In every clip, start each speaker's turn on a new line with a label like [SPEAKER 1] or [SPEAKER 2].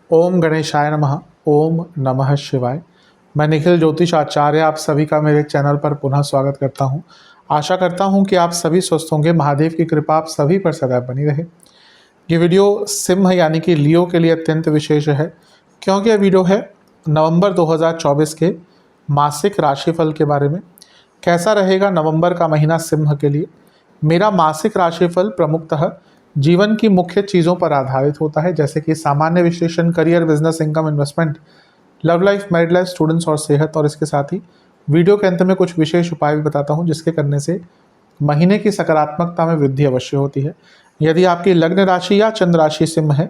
[SPEAKER 1] ओम गणेशाय नमः। ओम नमः शिवाय। मैं निखिल ज्योतिष आचार्य आप सभी का मेरे चैनल पर पुनः स्वागत करता हूं। आशा करता हूं कि आप सभी स्वस्थ होंगे। महादेव की कृपा आप सभी पर सदैव बनी रहे। ये वीडियो सिंह यानी कि लियो के लिए अत्यंत विशेष है, क्योंकि यह वीडियो है नवंबर 2024 के मासिक राशिफल के बारे में। कैसा रहेगा नवंबर का महीना सिंह के लिए। मेरा मासिक राशिफल प्रमुखतः जीवन की मुख्य चीज़ों पर आधारित होता है, जैसे कि सामान्य विश्लेषण, career, business, income, investment, love life, married life, students और सेहत। और इसके साथ ही वीडियो के अंत में कुछ विशेष उपाय भी बताता हूं, जिसके करने से महीने की सकारात्मकता में वृद्धि अवश्य होती है। यदि आपकी लग्न राशि या चंद्र राशि सिंह है,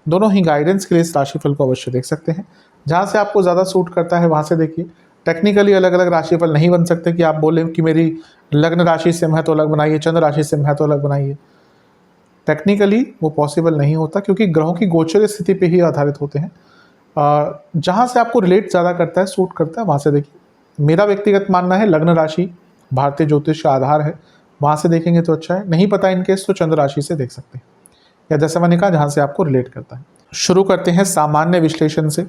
[SPEAKER 1] दोनों ही गाइडेंस के लिए इस राशिफल को अवश्य देख सकते हैं। जहाँ से आपको ज़्यादा सूट करता है वहाँ से देखिए। टेक्निकली अलग अलग राशिफल नहीं बन सकते कि आप बोलें कि मेरी लग्न राशि सिंह है तो अलग बनाइए, चंद्र राशि सिंह है तो अलग बनाइए। टेक्निकली वो पॉसिबल नहीं होता, क्योंकि ग्रहों की गोचर स्थिति पे ही आधारित होते हैं। जहाँ से आपको रिलेट ज़्यादा करता है, सूट करता है, वहाँ से देखिए। मेरा व्यक्तिगत मानना है लग्न राशि भारतीय ज्योतिष का आधार है, वहाँ से देखेंगे तो अच्छा है। नहीं पता इनकेस तो चंद्र राशि से देख सकते हैं, या जैसे मैंने कहा जहाँ से आपको रिलेट करता है। शुरू करते हैं सामान्य विश्लेषण से।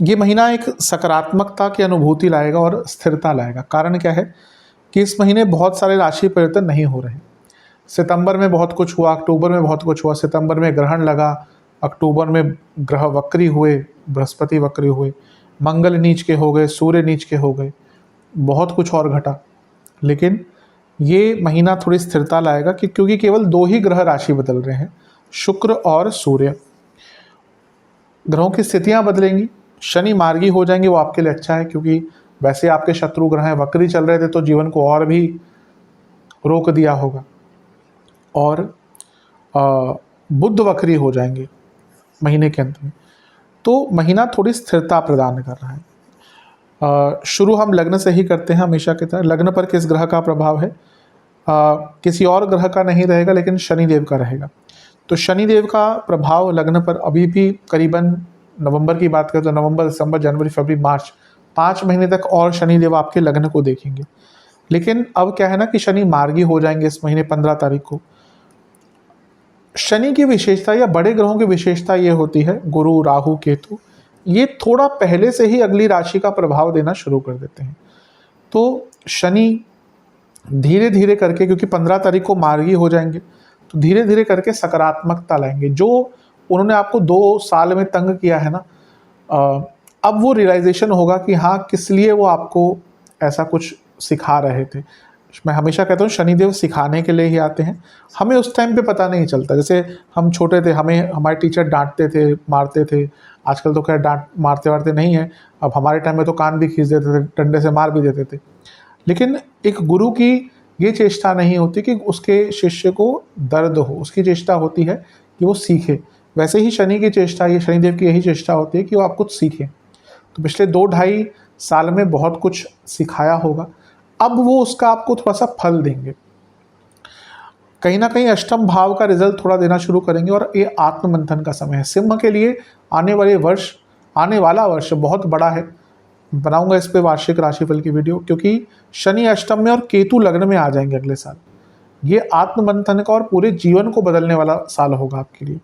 [SPEAKER 1] ये महीना एक सकारात्मकता की अनुभूति लाएगा और स्थिरता लाएगा। कारण क्या है कि इस महीने बहुत सारे राशि परिवर्तन नहीं हो रहे। सितंबर में बहुत कुछ हुआ, अक्टूबर में बहुत कुछ हुआ। सितंबर में ग्रहण लगा, अक्टूबर में ग्रह वक्री हुए, बृहस्पति वक्री हुए, मंगल नीच के हो गए, सूर्य नीच के हो गए, बहुत कुछ और घटा। लेकिन ये महीना थोड़ी स्थिरता लाएगा क्योंकि केवल दो ही ग्रह राशि बदल रहे हैं, शुक्र और सूर्य। ग्रहों की स्थितियां बदलेंगी, शनि मार्गी हो जाएंगे, वो आपके लिए अच्छा है, क्योंकि वैसे आपके शत्रु ग्रह हैं, वक्री चल रहे थे तो जीवन को और भी रोक दिया होगा। और बुध वक्री हो जाएंगे महीने के अंत में, तो महीना थोड़ी स्थिरता प्रदान कर रहा है। शुरू हम लग्न से ही करते हैं हमेशा की तरह। लग्न पर किस ग्रह का प्रभाव है? किसी और ग्रह का नहीं रहेगा, लेकिन शनिदेव का रहेगा। तो शनिदेव का प्रभाव लग्न पर अभी भी करीबन नवंबर की बात करें तो नवंबर, दिसंबर, जनवरी, फरवरी, मार्च 5 महीने तक और शनिदेव आपके लग्न को देखेंगे। लेकिन अब क्या है ना कि शनि मार्गी हो जाएंगे इस महीने 15 तारीख को। शनि की विशेषता या बड़े ग्रहों की विशेषता ये होती है, गुरु, राहु, केतु, ये थोड़ा पहले से ही अगली राशि का प्रभाव देना शुरू कर देते हैं। तो शनि धीरे धीरे करके, क्योंकि 15 तारीख को मार्गी हो जाएंगे, तो धीरे धीरे करके सकारात्मकता लाएंगे। जो उन्होंने आपको 2 साल में तंग किया है ना, अब वो रियलाइजेशन होगा कि हाँ, किस लिए वो आपको ऐसा कुछ सिखा रहे थे। मैं हमेशा कहता हूँ शनिदेव सिखाने के लिए ही आते हैं। हमें उस टाइम पे पता नहीं चलता। जैसे हम छोटे थे, हमें हमारे टीचर डांटते थे, मारते थे। आजकल तो खैर डांट मारते वारते नहीं है। अब हमारे टाइम में तो कान भी खींच देते थे, डंडे से मार भी देते थे। लेकिन एक गुरु की ये चेष्टा नहीं होती कि उसके शिष्य को दर्द हो, उसकी चेष्टा होती है कि वो सीखे। वैसे ही शनि की चेष्टा, ये शनिदेव की यही चेष्टा होती है कि वो आप कुछ सीखें। तो पिछले 2-2.5 साल में बहुत कुछ सिखाया होगा, अब वो उसका आपको थोड़ा सा फल देंगे। कहीं ना कहीं अष्टम भाव का रिजल्ट थोड़ा देना शुरू करेंगे, और ये आत्ममंथन का समय है सिंह के लिए। आने वाला वर्ष बहुत बड़ा है। बनाऊंगा इस पे वार्षिक राशिफल की वीडियो, क्योंकि शनि अष्टम में और केतु लग्न में आ जाएंगे अगले साल। ये आत्ममंथन का और पूरे जीवन को बदलने वाला साल होगा आपके लिए।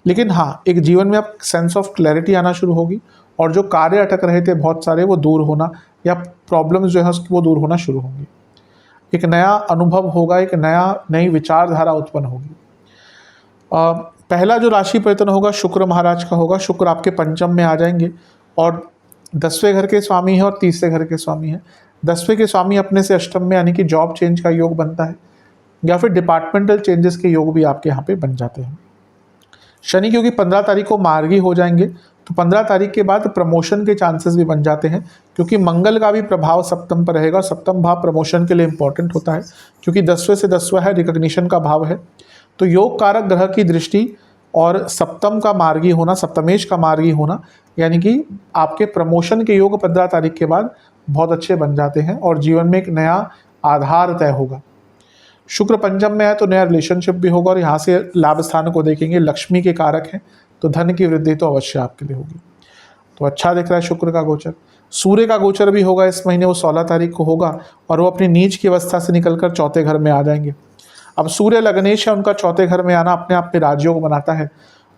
[SPEAKER 1] लेकिन हाँ, एक जीवन में आप सेंस ऑफ क्लैरिटी आना शुरू होगी, और जो कार्य अटक रहे थे बहुत सारे, वो दूर होना, या प्रॉब्लम्स जो है वो दूर होना शुरू होंगी। एक नया अनुभव होगा, एक नई विचारधारा उत्पन्न होगी। पहला जो राशि परिवर्तन होगा शुक्र महाराज का होगा। शुक्र आपके पंचम में आ जाएंगे, और 10वें घर के स्वामी है और 30वें घर के स्वामी है। 10वें के स्वामी अपने से अष्टम में, यानी कि जॉब चेंज का योग बनता है, या फिर डिपार्टमेंटल चेंजेस के योग भी आपके यहाँ पे बन जाते हैं। शनि क्योंकि 15 तारीख को मार्गी हो जाएंगे, तो 15 तारीख के बाद प्रमोशन के चांसेस भी बन जाते हैं, क्योंकि मंगल का भी प्रभाव सप्तम पर रहेगा। सप्तम भाव प्रमोशन के लिए इंपॉर्टेंट होता है, क्योंकि 10वें से 10वां है, रिकग्निशन का भाव है। तो योग कारक ग्रह की दृष्टि और सप्तम का मार्गी होना, सप्तमेश का मार्गी होना, यानी कि आपके प्रमोशन के योग 15 तारीख के बाद बहुत अच्छे बन जाते हैं, और जीवन में एक नया आधार तय होगा। शुक्र पंचम में है तो नया रिलेशनशिप भी होगा, और यहाँ से लाभ स्थान को देखेंगे, लक्ष्मी के कारक हैं, तो धन की वृद्धि तो अवश्य आपके लिए होगी। तो अच्छा दिख रहा है शुक्र का गोचर। सूर्य का गोचर भी होगा इस महीने, वो 16 तारीख को होगा, और वो अपनी नीच की अवस्था से निकलकर चौथे घर में आ जाएंगे। अब सूर्य लग्नेश है, उनका चौथे घर में आना अपने आप में राजयोग बनाता है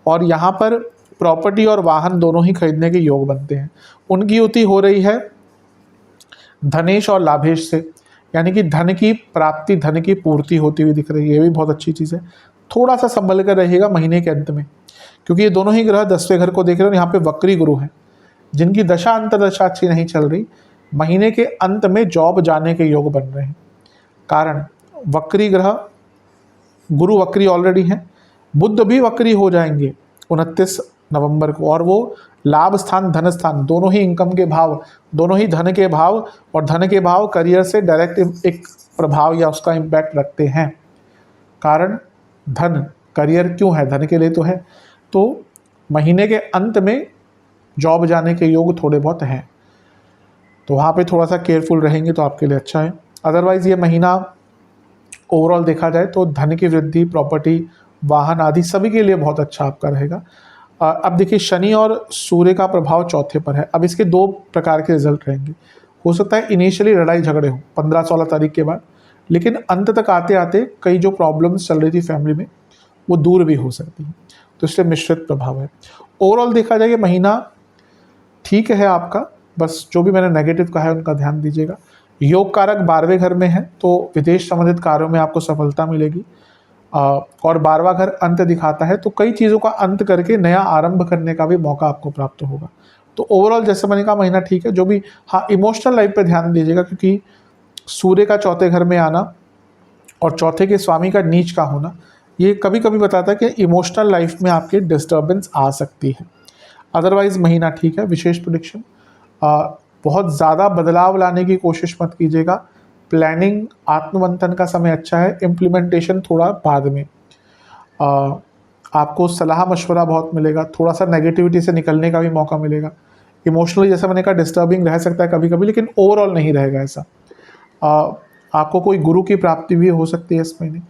[SPEAKER 1] और यहाँ पर प्रॉपर्टी और वाहन दोनों ही खरीदने के योग बनते हैं। उनकी युति हो रही है धनेश और लाभेश से, यानी कि धन की प्राप्ति, धन की पूर्ति होती हुई दिख रही है। ये भी बहुत अच्छी चीज़ है। थोड़ा सा संभल कर रहिएगा महीने के अंत में, क्योंकि ये दोनों ही ग्रह 10वें घर को देख रहे हो। यहाँ पे वक्री गुरु हैं, जिनकी दशा अंतर्दशा अच्छी नहीं चल रही, महीने के अंत में जॉब जाने के योग बन रहे हैं। कारण वक्री ग्रह, गुरु वक्री ऑलरेडी हैं, बुध भी वक्री हो जाएंगे 29 नवंबर को, और वो लाभ स्थान, धन स्थान, दोनों ही इनकम के भाव, दोनों ही धन के भाव, और धन के भाव करियर से डायरेक्ट एक प्रभाव या उसका इम्पैक्ट रखते हैं। कारण धन, करियर क्यों है, धन के लिए तो है। तो महीने के अंत में जॉब जाने के योग थोड़े बहुत हैं, तो वहाँ पे थोड़ा सा केयरफुल रहेंगे तो आपके लिए अच्छा है। अदरवाइज़ ये महीना ओवरऑल देखा जाए तो धन की वृद्धि, प्रॉपर्टी, वाहन आदि सभी के लिए बहुत अच्छा आपका रहेगा। अब देखिए शनि और सूर्य का प्रभाव चौथे पर है। अब इसके दो प्रकार के रिजल्ट रहेंगे। हो सकता है इनिशियली लड़ाई झगड़े हो 15-16 तारीख के बाद, लेकिन अंत तक आते आते कई जो प्रॉब्लम्स चल रही थी फैमिली में वो दूर भी हो सकती हैं, तो इसलिए मिश्रित प्रभाव है। ओवरऑल देखा जाए ये महीना ठीक है आपका, बस जो भी मैंने नेगेटिव कहा है उनका ध्यान दीजिएगा। योग कारक 12वें घर में है, तो विदेश संबंधित कार्यों में आपको सफलता मिलेगी, और 12वां घर अंत दिखाता है, तो कई चीज़ों का अंत करके नया आरंभ करने का भी मौका आपको प्राप्त होगा। तो ओवरऑल जैसे मैंने कहा महीना ठीक है। जो भी, हाँ, इमोशनल लाइफ पे ध्यान दीजिएगा, क्योंकि सूर्य का चौथे घर में आना और चौथे के स्वामी का नीच का होना ये कभी कभी बताता है कि इमोशनल लाइफ में आपकी डिस्टर्बेंस आ सकती है। अदरवाइज महीना ठीक है। विशेष प्रेडिक्शन, बहुत ज़्यादा बदलाव लाने की कोशिश मत कीजिएगा। प्लानिंग, आत्ममंथन का समय अच्छा है, इम्प्लीमेंटेशन थोड़ा बाद में। आपको सलाह मशवरा बहुत मिलेगा, थोड़ा सा नेगेटिविटी से निकलने का भी मौका मिलेगा। इमोशनली जैसा मैंने कहा डिस्टर्बिंग रह सकता है कभी कभी, लेकिन ओवरऑल नहीं रहेगा ऐसा। आपको कोई गुरु की प्राप्ति भी हो सकती है इस महीने।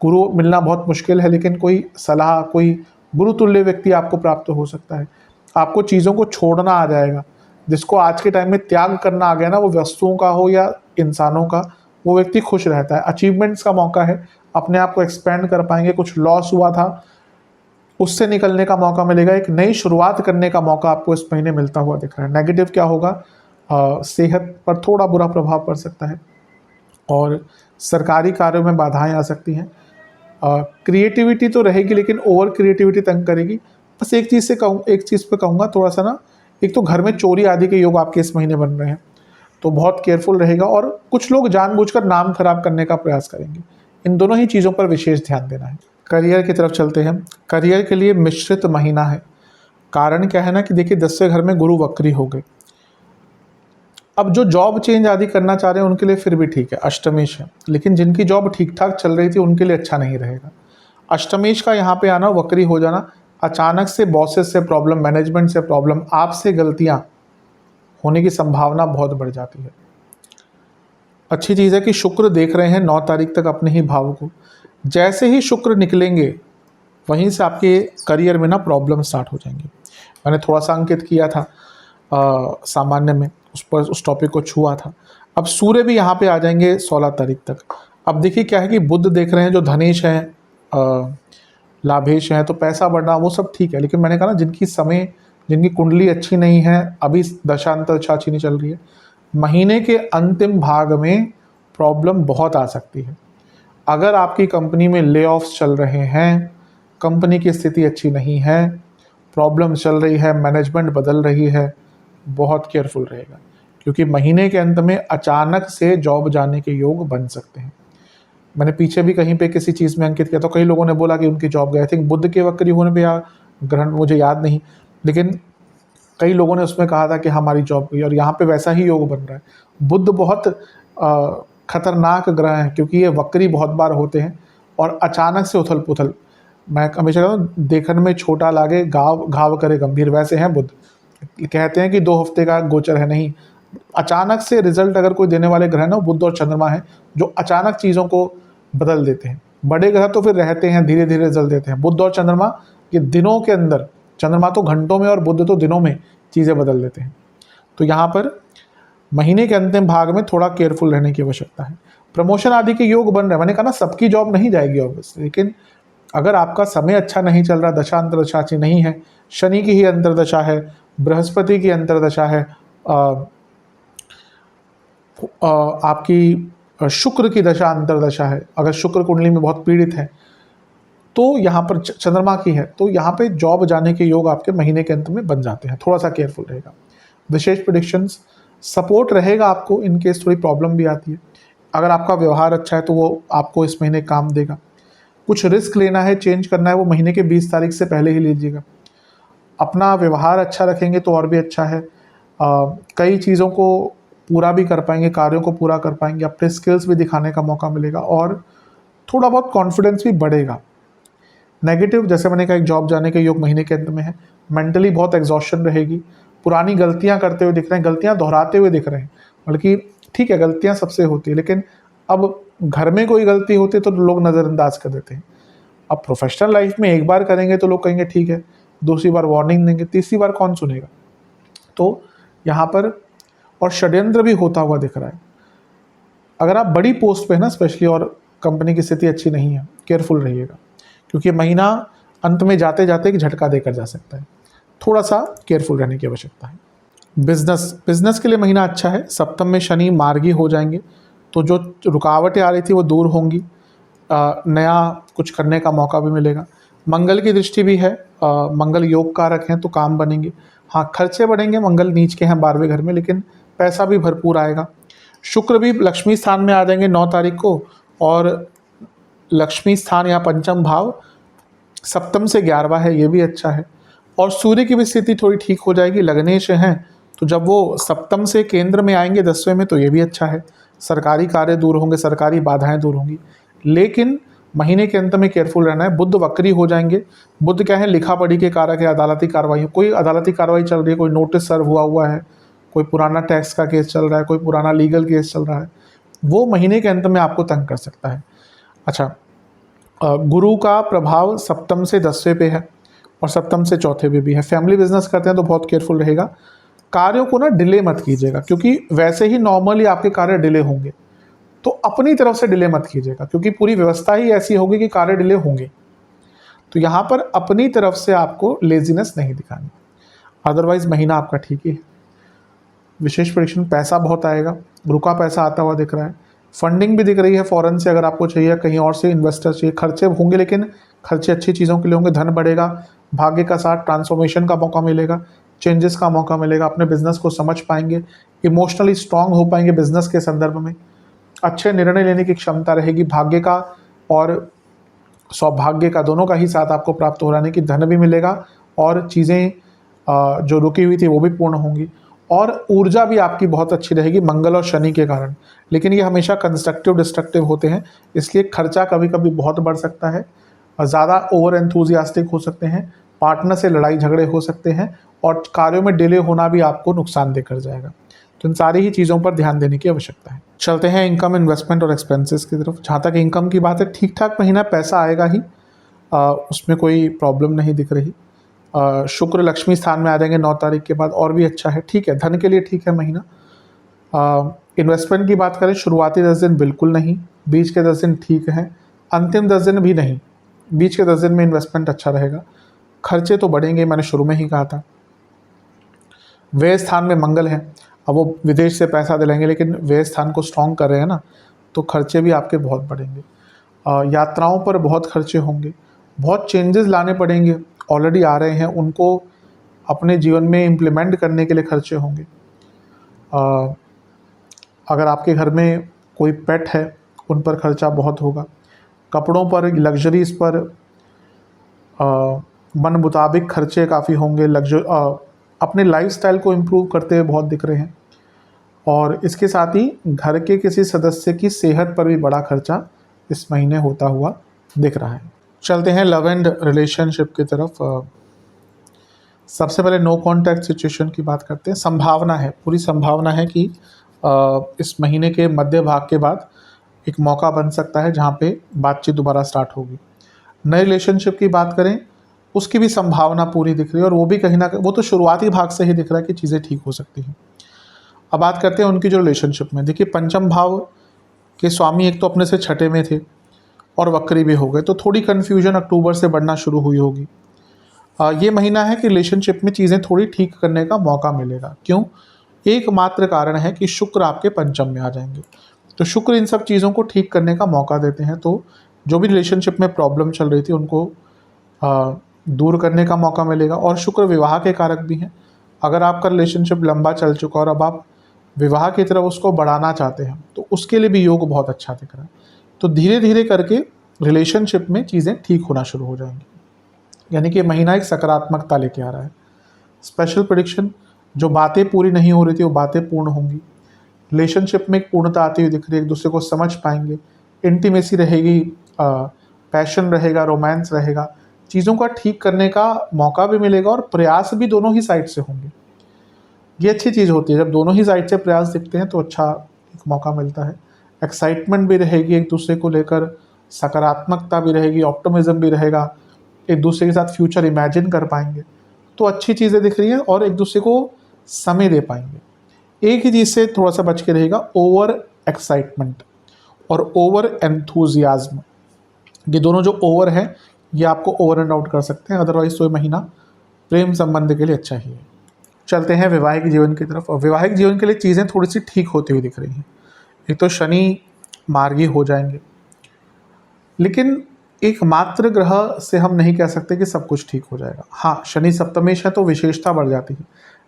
[SPEAKER 1] गुरु मिलना बहुत मुश्किल है, लेकिन कोई सलाह, कोई गुरु तुल्य व्यक्ति आपको प्राप्त हो सकता है। आपको चीज़ों को छोड़ना आ जाएगा, जिसको आज के टाइम में त्याग करना आ गया ना, वो वस्तुओं का हो या इंसानों का, वो व्यक्ति खुश रहता है। अचीवमेंट्स का मौका है, अपने आप को एक्सपेंड कर पाएंगे। कुछ लॉस हुआ था उससे निकलने का मौका मिलेगा, एक नई शुरुआत करने का मौका आपको इस महीने मिलता हुआ दिख रहा है। नेगेटिव क्या होगा, सेहत पर थोड़ा बुरा प्रभाव पड़ सकता है और सरकारी कार्यों में बाधाएं आ सकती हैं। क्रिएटिविटी तो रहेगी, लेकिन ओवर क्रिएटिविटी तंग करेगी। बस एक चीज़ पे कहूँगा थोड़ा सा ना, एक तो घर में चोरी आदि के योग आपके इस महीने बन रहे हैं, तो बहुत केयरफुल रहेगा, और कुछ लोग जानबूझकर नाम खराब करने का प्रयास करेंगे। इन दोनों ही चीज़ों पर विशेष ध्यान देना है। करियर की तरफ चलते हैं। करियर के लिए मिश्रित महीना है। कारण क्या है ना कि देखिए 10वें घर में गुरु वक्री हो गए। अब जो जॉब चेंज आदि करना चाह रहे हैं उनके लिए फिर भी ठीक है, अष्टमेश है, लेकिन जिनकी जॉब ठीक ठाक चल रही थी उनके लिए अच्छा नहीं रहेगा। अष्टमेश का यहाँ पे आना, वक्री हो जाना, अचानक से बॉसेस से प्रॉब्लम, मैनेजमेंट से प्रॉब्लम, आपसे गलतियाँ होने की संभावना बहुत बढ़ जाती है। अच्छी चीज़ है कि शुक्र देख रहे हैं 9 तारीख तक अपने ही भाव को। जैसे ही शुक्र निकलेंगे वहीं से आपके करियर में ना प्रॉब्लम स्टार्ट हो जाएंगी। मैंने थोड़ा सा अंकित किया था सामान्य में, उस टॉपिक को छुआ था। अब सूर्य भी यहाँ पे आ जाएंगे 16 तारीख तक। अब देखिए क्या है कि बुध देख रहे हैं जो धनेश हैं, लाभेश हैं, तो पैसा बढ़ना वो सब ठीक है, लेकिन मैंने कहा ना जिनकी कुंडली अच्छी नहीं है, अभी दशांतर अच्छी नहीं चल रही है, महीने के अंतिम भाग में प्रॉब्लम बहुत आ सकती है। अगर आपकी कंपनी में ले ऑफ्स चल रहे हैं, कंपनी की स्थिति अच्छी नहीं है, प्रॉब्लम चल रही है, मैनेजमेंट बदल रही है, बहुत केयरफुल रहेगा, क्योंकि महीने के अंत में अचानक से जॉब जाने के योग बन सकते हैं। मैंने पीछे भी कहीं पे किसी चीज़ में अंकित किया, तो कई लोगों ने बोला कि उनकी जॉब गई। आई थिंक बुध के वक्री होने पे या ग्रहण, मुझे याद नहीं, लेकिन कई लोगों ने उसमें कहा था कि हमारी जॉब गई, और यहाँ पे वैसा ही योग बन रहा है। बुध बहुत खतरनाक ग्रह है, क्योंकि ये वक्री बहुत बार होते हैं और अचानक से उथल पुथल। मैं हमेशा कहता हूँ, देखने में छोटा लागे घाव करे गंभीर, वैसे हैं बुध। कहते हैं कि 2 हफ्ते का गोचर है, नहीं, अचानक से रिजल्ट अगर कोई देने वाले ग्रह ना, बुध और चंद्रमा है, जो अचानक चीज़ों को बदल देते हैं। बड़े ग्रह तो फिर रहते हैं, धीरे धीरे रिजल्ट देते हैं। बुध और चंद्रमा ये दिनों के अंदर, चंद्रमा तो घंटों में और बुध तो दिनों में चीज़ें बदल देते हैं। तो यहाँ पर महीने के अंतिम भाग में थोड़ा केयरफुल रहने की आवश्यकता है। प्रमोशन आदि के योग बन रहे हैं। मैंने कहा ना सबकी जॉब नहीं जाएगी ऑब्वियसली, लेकिन अगर आपका समय अच्छा नहीं चल रहा, दशा अंतरदशा अच्छी नहीं है, शनि की ही अंतरदशा है, बृहस्पति की अंतरदशा है, आपकी शुक्र की दशा अंतरदशा है, अगर शुक्र कुंडली में बहुत पीड़ित है, तो यहाँ पर चंद्रमा की है, तो यहाँ पे जॉब जाने के योग आपके महीने के अंत में बन जाते हैं। थोड़ा सा केयरफुल रहेगा। विशेष प्रेडिक्शंस सपोर्ट रहेगा आपको इन केस थोड़ी प्रॉब्लम भी आती है। अगर आपका व्यवहार अच्छा है तो वो आपको इस महीने काम देगा। कुछ रिस्क लेना है, चेंज करना है, वो महीने के 20 तारीख से पहले ही लीजिएगा। अपना व्यवहार अच्छा रखेंगे तो और भी अच्छा है। कई चीज़ों को पूरा भी कर पाएंगे, कार्यों को पूरा कर पाएंगे, अपने स्किल्स भी दिखाने का मौका मिलेगा और थोड़ा बहुत कॉन्फिडेंस भी बढ़ेगा। नेगेटिव, जैसे मैंने कहा, एक जॉब जाने के योग महीने के अंत में है। मेंटली बहुत एग्जॉस्शन रहेगी, पुरानी गलतियां करते हुए दिख रहे हैं, गलतियां दोहराते हुए दिख रहे हैं। बल्कि ठीक है, गलतियां सबसे होती है, लेकिन अब घर में कोई गलती होती है तो लोग नज़रअंदाज कर देते हैं। अब प्रोफेशनल लाइफ में एक बार करेंगे तो लोग कहेंगे ठीक है, दूसरी बार वार्निंग देंगे, तीसरी बार कौन सुनेगा। तो यहाँ पर और षड्यंत्र भी होता हुआ दिख रहा है। अगर आप बड़ी पोस्ट पे है ना स्पेशली, और कंपनी की स्थिति अच्छी नहीं है, केयरफुल रहिएगा, क्योंकि महीना अंत में जाते जाते एक झटका देकर जा सकता है। थोड़ा सा केयरफुल रहने की आवश्यकता है। बिजनेस के लिए महीना अच्छा है। सप्तम में शनि मार्गी हो जाएंगे, तो जो रुकावटें आ रही थी वो दूर होंगी। नया कुछ करने का मौका भी मिलेगा। मंगल की दृष्टि भी है, मंगल योग कारक हैं तो काम बनेंगे। हाँ, खर्चे बढ़ेंगे, मंगल नीच के हैं 12वें घर में, लेकिन पैसा भी भरपूर आएगा। शुक्र भी लक्ष्मी स्थान में आ जाएंगे 9 तारीख को, और लक्ष्मी स्थान या पंचम भाव सप्तम से 11वां है, ये भी अच्छा है। और सूर्य की भी स्थिति थोड़ी ठीक हो जाएगी, लग्नेश हैं, तो जब वो सप्तम से केंद्र में आएंगे 10वें में, तो ये भी अच्छा है। सरकारी कार्य दूर होंगे, सरकारी बाधाएं दूर होंगी। लेकिन महीने के अंत में केयरफुल रहना है। बुध वक्री हो जाएंगे। बुध क्या है, लिखा पढ़ी के कारक है, अदालती कार्रवाई। कोई अदालती कार्रवाई चल रही है, कोई नोटिस सर्व हुआ है, कोई पुराना टैक्स का केस चल रहा है, कोई पुराना लीगल केस चल रहा है, वो महीने के अंत में आपको तंग कर सकता है। अच्छा, गुरु का प्रभाव सप्तम से 10वें पे है और सप्तम से 4थे पे भी है। फैमिली बिजनेस करते हैं तो बहुत केयरफुल रहेगा। कार्यों को ना डिले मत कीजिएगा, क्योंकि वैसे ही नॉर्मली आपके कार्य डिले होंगे, तो अपनी तरफ से डिले मत कीजिएगा, क्योंकि पूरी व्यवस्था ही ऐसी होगी कि कार्य डिले होंगे। तो यहाँ पर अपनी तरफ से आपको लेजीनेस नहीं दिखानी। अदरवाइज महीना आपका ठीक ही है। विशेष प्रेडिक्शन, पैसा बहुत आएगा, रुका पैसा आता हुआ दिख रहा है। फंडिंग भी दिख रही है फॉरेन से, अगर आपको चाहिए, कहीं और से इन्वेस्टर चाहिए। खर्चे होंगे, लेकिन खर्चे अच्छी चीज़ों के लिए होंगे। धन बढ़ेगा, भाग्य का साथ, ट्रांसफॉर्मेशन का मौका मिलेगा, चेंजेस का मौका मिलेगा। अपने बिजनेस को समझ पाएंगे, इमोशनली स्ट्रांग हो पाएंगे बिजनेस के संदर्भ में। अच्छे निर्णय लेने की क्षमता रहेगी। भाग्य का और सौभाग्य का, दोनों का ही साथ आपको प्राप्त हो रहा है कि धन भी मिलेगा और चीज़ें जो रुकी हुई थी वो भी पूर्ण होंगी। और ऊर्जा भी आपकी बहुत अच्छी रहेगी मंगल और शनि के कारण। लेकिन ये हमेशा कंस्ट्रक्टिव डिस्ट्रक्टिव होते हैं, इसलिए खर्चा कभी कभी बहुत बढ़ सकता है, ज़्यादा ओवर एंथुजियास्टिक हो सकते हैं, पार्टनर से लड़ाई झगड़े हो सकते हैं, और कार्यों में डिले होना भी आपको नुकसान देकर जाएगा। तो इन सारी ही चीज़ों पर ध्यान देने की आवश्यकता है। चलते हैं इनकम, इन्वेस्टमेंट और एक्सपेंसेस की तरफ। जहाँ तक इनकम की बात है, ठीक ठाक महीना, पैसा आएगा ही, उसमें कोई प्रॉब्लम नहीं दिख रही। शुक्र लक्ष्मी स्थान में आ जाएंगे 9 तारीख के बाद, और भी अच्छा है, ठीक है, धन के लिए ठीक है महीना। इन्वेस्टमेंट की बात करें, शुरुआती 10 दिन बिल्कुल नहीं, बीच के 10 दिन ठीक हैं, अंतिम 10 दिन भी नहीं, बीच के 10 दिन में इन्वेस्टमेंट अच्छा रहेगा। खर्चे तो बढ़ेंगे, मैंने शुरू में ही कहा था। व्यय स्थान में मंगल है, अब वो विदेश से पैसा दिलाएंगे, लेकिन व्यय स्थान को स्ट्रॉन्ग कर रहे हैं ना, तो खर्चे भी आपके बहुत बढ़ेंगे। यात्राओं पर बहुत खर्चे होंगे, बहुत चेंजेस लाने पड़ेंगे, ऑलरेडी आ रहे हैं, उनको अपने जीवन में इम्प्लीमेंट करने के लिए खर्चे होंगे। अगर आपके घर में कोई पेट है, उन पर खर्चा बहुत होगा। कपड़ों पर, लग्जरीज पर मन मुताबिक खर्चे काफ़ी होंगे। अपने लाइफस्टाइल को इम्प्रूव करते हुए बहुत दिख रहे हैं। और इसके साथ ही घर के किसी सदस्य की सेहत पर भी बड़ा खर्चा इस महीने होता हुआ दिख रहा है। चलते हैं लव एंड रिलेशनशिप की तरफ। सबसे पहले नो कॉन्टैक्ट सिचुएशन की बात करते हैं। संभावना है, पूरी संभावना है कि इस महीने के मध्य भाग के बाद एक मौका बन सकता है जहाँ पे बातचीत दोबारा स्टार्ट होगी। नए रिलेशनशिप की बात करें, उसकी भी संभावना पूरी दिख रही है, और वो भी कहीं ना कहीं, वो तो शुरुआती भाग से ही दिख रहा है कि चीज़ें ठीक हो सकती हैं। अब बात करते हैं उनकी जो रिलेशनशिप में, देखिए पंचम भाव कि स्वामी एक तो अपने से छठे में थे और वक्री भी हो गए, तो थोड़ी कन्फ्यूजन अक्टूबर से बढ़ना शुरू हुई होगी। ये महीना है कि रिलेशनशिप में चीज़ें थोड़ी ठीक करने का मौका मिलेगा। क्यों? एकमात्र कारण है कि शुक्र आपके पंचम में आ जाएंगे, तो शुक्र इन सब चीज़ों को ठीक करने का मौका देते हैं। तो जो भी रिलेशनशिप में प्रॉब्लम चल रही थी उनको दूर करने का मौका मिलेगा। और शुक्र विवाह के कारक भी हैं। अगर आपका रिलेशनशिप लंबा चल चुका और अब आप विवाह की तरफ उसको बढ़ाना चाहते हैं तो उसके लिए भी योग बहुत अच्छा दिख रहा है। तो धीरे धीरे करके रिलेशनशिप में चीज़ें ठीक होना शुरू हो जाएंगी, यानी कि महीना एक सकारात्मकता लेके आ रहा है। स्पेशल प्रेडिक्शन, जो बातें पूरी नहीं हो रही थी वो बातें पूर्ण होंगी। रिलेशनशिप में एक पूर्णता आती हुई दिख रही है, एक दूसरे को समझ पाएंगे, इंटीमेसी रहेगी, पैशन रहेगा, रोमांस रहेगा, चीज़ों का ठीक करने का मौका भी मिलेगा और प्रयास भी दोनों ही साइड से होंगे। ये अच्छी चीज़ होती है, जब दोनों ही साइड से प्रयास दिखते हैं तो अच्छा एक मौका मिलता है। एक्साइटमेंट भी रहेगी एक दूसरे को लेकर, सकारात्मकता भी रहेगी, ऑप्टिमिज्म भी रहेगा, एक दूसरे के साथ फ्यूचर इमेजिन कर पाएंगे, तो अच्छी चीज़ें दिख रही हैं और एक दूसरे को समय दे पाएंगे। एक ही चीज़ से थोड़ा सा बच के रहेगा, ओवर एक्साइटमेंट और ओवर एंथुजियाज्म। ये दोनों जो ओवर है ये आपको ओवर एंड आउट कर सकते हैं, अदरवाइज तो ये महीना प्रेम संबंध के लिए अच्छा ही है। चलते हैं वैवाहिक जीवन की तरफ। और वैवाहिक जीवन के लिए चीज़ें थोड़ी सी ठीक होती हुई दिख रही हैं। एक तो शनि मार्गी हो जाएंगे, लेकिन एकमात्र ग्रह से हम नहीं कह सकते कि सब कुछ ठीक हो जाएगा। हाँ, शनि सप्तमेश है तो विशेषता बढ़ जाती है,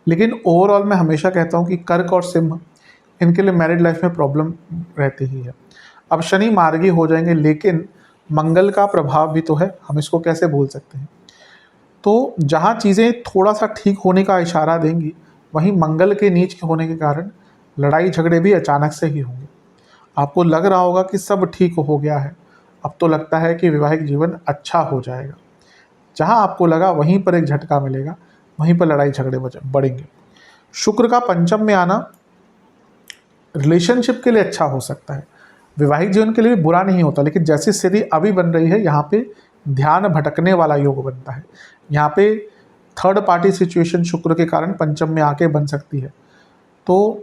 [SPEAKER 1] लेकिन ओवरऑल मैं हमेशा कहता हूँ कि कर्क और सिंह, इनके लिए मैरिड लाइफ में प्रॉब्लम रहती ही है। अब शनि मार्गी हो जाएंगे, लेकिन मंगल का प्रभाव भी तो है, हम इसको कैसे भूल सकते हैं। तो जहाँ चीज़ें थोड़ा सा ठीक होने का इशारा देंगी, वहीं मंगल के नीच के होने के कारण लड़ाई झगड़े भी अचानक से ही होंगे। आपको लग रहा होगा कि सब ठीक हो गया है, अब तो लगता है कि वैवाहिक जीवन अच्छा हो जाएगा। जहाँ आपको लगा वहीं पर एक झटका मिलेगा, वहीं पर लड़ाई झगड़े बढ़ेंगे। शुक्र का पंचम में आना रिलेशनशिप के लिए अच्छा हो सकता है, वैवाहिक जीवन के लिए भी बुरा नहीं होता, लेकिन जैसी स्थिति अभी बन रही है यहाँ पे ध्यान भटकने वाला योग बनता है। यहाँ पे थर्ड पार्टी सिचुएशन शुक्र के कारण पंचम में आके बन सकती है। तो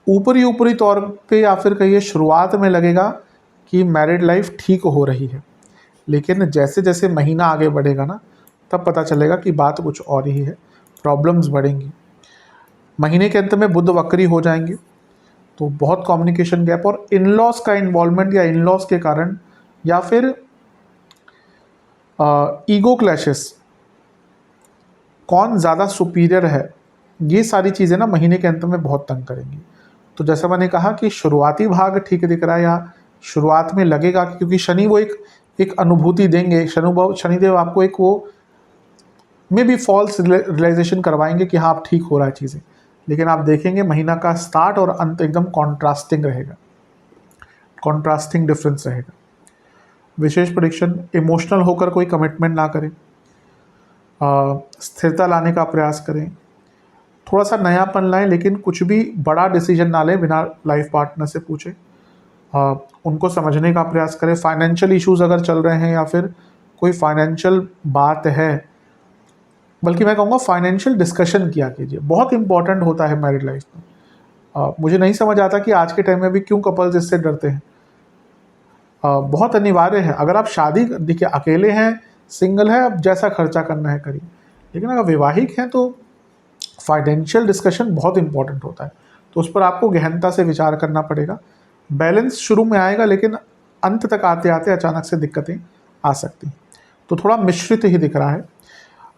[SPEAKER 1] ऊपरी तौर पे या फिर कहिए शुरुआत में लगेगा कि मैरिड लाइफ ठीक हो रही है, लेकिन जैसे जैसे महीना आगे बढ़ेगा ना, तब पता चलेगा कि बात कुछ और ही है, प्रॉब्लम्स बढ़ेंगी। महीने के अंत में बुध वक्री हो जाएंगे, तो बहुत कम्युनिकेशन गैप और इन-लॉज का इन्वॉल्वमेंट या इन-लॉज के कारण या फिर ईगो क्लैशेस, कौन ज़्यादा सुपीरियर है, ये सारी चीज़ें ना महीने के अंत में बहुत तंग करेंगी। तो जैसा मैंने कहा कि शुरुआती भाग ठीक दिख रहा है, या शुरुआत में लगेगा कि क्योंकि शनि वो एक अनुभूति देंगे, शनिदेव आपको एक वो मे बी फॉल्स रियलाइजेशन करवाएंगे कि हाँ अब ठीक हो रहा है चीज़ें, लेकिन आप देखेंगे महीना का स्टार्ट और अंत एकदम कॉन्ट्रास्टिंग रहेगा, कॉन्ट्रास्टिंग डिफरेंस रहेगा। विशेष प्रेडिक्शन, इमोशनल होकर कोई कमिटमेंट ना करें, स्थिरता लाने का प्रयास करें, थोड़ा सा नयापन लाएं, लेकिन कुछ भी बड़ा डिसीजन ना लें बिना लाइफ पार्टनर से पूछे, उनको समझने का प्रयास करें। फाइनेंशियल इश्यूज अगर चल रहे हैं या फिर कोई फाइनेंशियल बात है, बल्कि मैं कहूँगा फाइनेंशियल डिस्कशन किया कीजिए, बहुत इंपॉर्टेंट होता है मैरिड लाइफ में। मुझे नहीं समझ आता कि आज के टाइम में भी क्यों कपल्स इससे डरते हैं। बहुत अनिवार्य है। अगर आप शादी, देखिए अकेले हैं, सिंगल है, अब जैसा खर्चा करना है करिए, लेकिन अगर वैवाहिक हैं तो फाइनेंशियल डिस्कशन बहुत इंपॉर्टेंट होता है, तो उस पर आपको गहनता से विचार करना पड़ेगा। बैलेंस शुरू में आएगा, लेकिन अंत तक आते आते अचानक से दिक्कतें आ सकती हैं, तो थोड़ा मिश्रित ही दिख रहा है।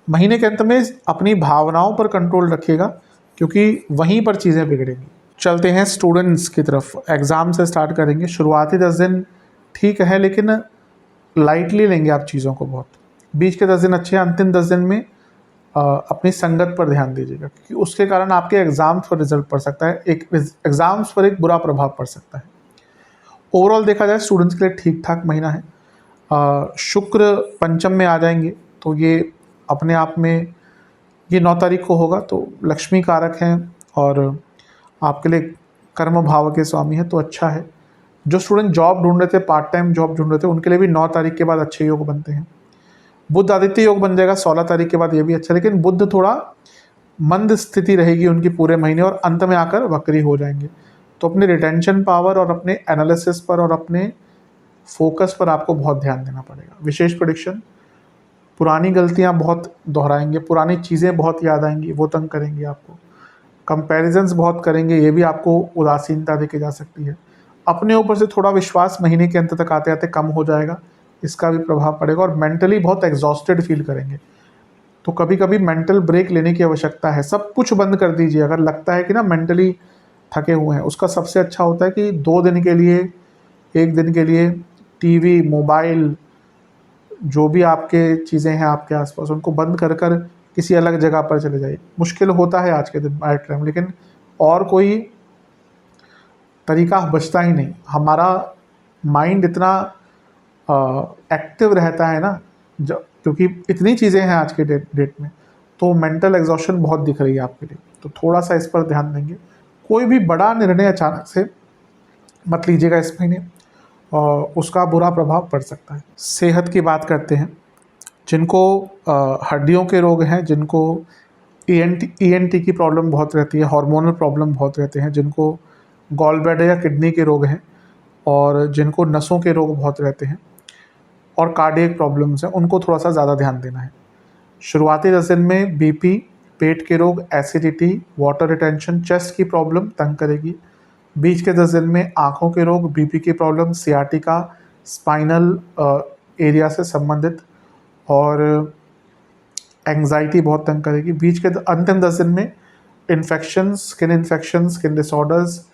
[SPEAKER 1] महीने के अंत में अपनी भावनाओं पर कंट्रोल रखिएगा, क्योंकि वहीं पर चीज़ें बिगड़ेंगी। चलते हैं स्टूडेंट्स की तरफ। एग्ज़ाम से स्टार्ट करेंगे। शुरुआती 10 दिन ठीक है, लेकिन लाइटली लेंगे आप चीज़ों को बहुत। बीच के 10 दिन अच्छे हैं, अंतिम 10 दिन में अपनी संगत पर ध्यान दीजिएगा, क्योंकि उसके कारण आपके एग्ज़ाम्स पर रिजल्ट पड़ सकता है, एग्ज़ाम्स पर एक बुरा प्रभाव पड़ सकता है। ओवरऑल देखा जाए स्टूडेंट्स के लिए ठीक ठाक महीना है। शुक्र पंचम में आ जाएंगे, तो ये अपने आप में ये 9 तारीख को होगा, तो लक्ष्मी कारक हैं और आपके लिए कर्म भाव के स्वामी हैं, तो अच्छा है। जो स्टूडेंट जॉब ढूंढ रहे थे, पार्ट टाइम जॉब ढूंढ रहे थे, उनके लिए भी 9 तारीख के बाद अच्छे योग बनते हैं। बुध आदित्य योग बन जाएगा 16 तारीख के बाद, ये भी अच्छा, लेकिन बुध थोड़ा मंद स्थिति रहेगी उनकी पूरे महीने और अंत में आकर वक्री हो जाएंगे। तो अपने रिटेंशन पावर और अपने एनालिसिस पर और अपने फोकस पर आपको बहुत ध्यान देना पड़ेगा। विशेष प्रेडिक्शन, पुरानी गलतियां बहुत दोहराएंगे, पुरानी चीज़ें बहुत याद आएंगी, वो तंग करेंगी आपको। कंपैरिजंस बहुत करेंगे, ये भी आपको उदासीनता देके जा सकती है। अपने ऊपर से थोड़ा विश्वास महीने के अंत तक आते आते कम हो जाएगा, इसका भी प्रभाव पड़ेगा। और मेंटली बहुत एग्जॉस्टेड फील करेंगे, तो कभी कभी मेंटल ब्रेक लेने की आवश्यकता है। सब कुछ बंद कर दीजिए अगर लगता है कि ना मेंटली थके हुए हैं। उसका सबसे अच्छा होता है कि 2 दिन के लिए, 1 दिन के लिए टीवी, मोबाइल, जो भी आपके चीज़ें हैं आपके आसपास, उनको बंद कर कर किसी अलग जगह पर चले जाइए। मुश्किल होता है आज के दिन टाइम, लेकिन और कोई तरीका बचता ही नहीं। हमारा माइंड इतना एक्टिव रहता है ना, क्योंकि इतनी चीज़ें हैं आज के डेट में, तो मेंटल एग्जॉशन बहुत दिख रही है आपके लिए। तो थोड़ा सा इस पर ध्यान देंगे। कोई भी बड़ा निर्णय अचानक से मत लीजिएगा इस महीने, और उसका बुरा प्रभाव पड़ सकता है। सेहत की बात करते हैं। जिनको हड्डियों के रोग हैं, जिनको ईएनटी की प्रॉब्लम बहुत रहती है, हार्मोनल प्रॉब्लम बहुत रहते हैं, जिनको गॉल ब्लैडर या किडनी के रोग हैं, और जिनको नसों के रोग बहुत रहते हैं और कार्डियक प्रॉब्लम्स हैं, उनको थोड़ा सा ज़्यादा ध्यान देना है। शुरुआती 10 दिन में बीपी, पेट के रोग, एसिडिटी, वाटर रिटेंशन, चेस्ट की प्रॉब्लम तंग करेगी। बीच के 10 दिन में आँखों के रोग, बीपी की प्रॉब्लम, सियाटिका, स्पाइनल एरिया से संबंधित और एंग्जाइटी बहुत तंग करेगी। बीच के अंतिम 10 दिन में infections, skin disorders,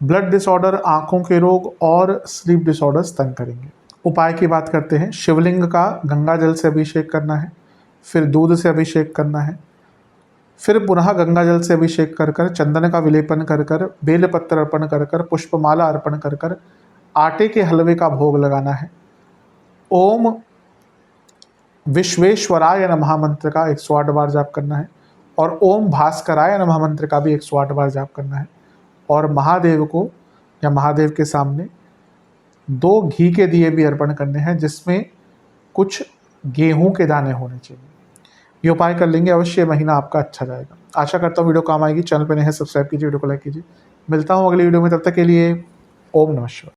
[SPEAKER 1] blood disorder, आँखों के रोग और स्लीप डिसऑर्डर्स तंग करेंगे। उपाय की बात करते हैं। शिवलिंग का गंगा जल से अभिषेक करना है, फिर दूध से अभिषेक करना है, फिर पुनः गंगा जल से अभिषेक कर कर, चंदन का विलेपन कर कर, बेल पत्र अर्पण कर कर, पुष्पमाला अर्पण कर कर, आटे के हलवे का भोग लगाना है। ओम विश्वेश्वराय नमः मंत्र का 108 बार जाप करना है, और ओम भास्कराय नमः मंत्र का भी 108 बार जाप करना है। और महादेव को या महादेव के सामने 2 घी के दिए भी अर्पण करने हैं, जिसमें कुछ गेहूं के दाने होने चाहिए। ये उपाय कर लेंगे, अवश्य महीना आपका अच्छा जाएगा। आशा करता हूँ वीडियो काम आएगी। चैनल पर नए हैं, सब्सक्राइब कीजिए, वीडियो को लाइक कीजिए। मिलता हूँ अगली वीडियो में, तब तक के लिए ओम नमः शिवाय।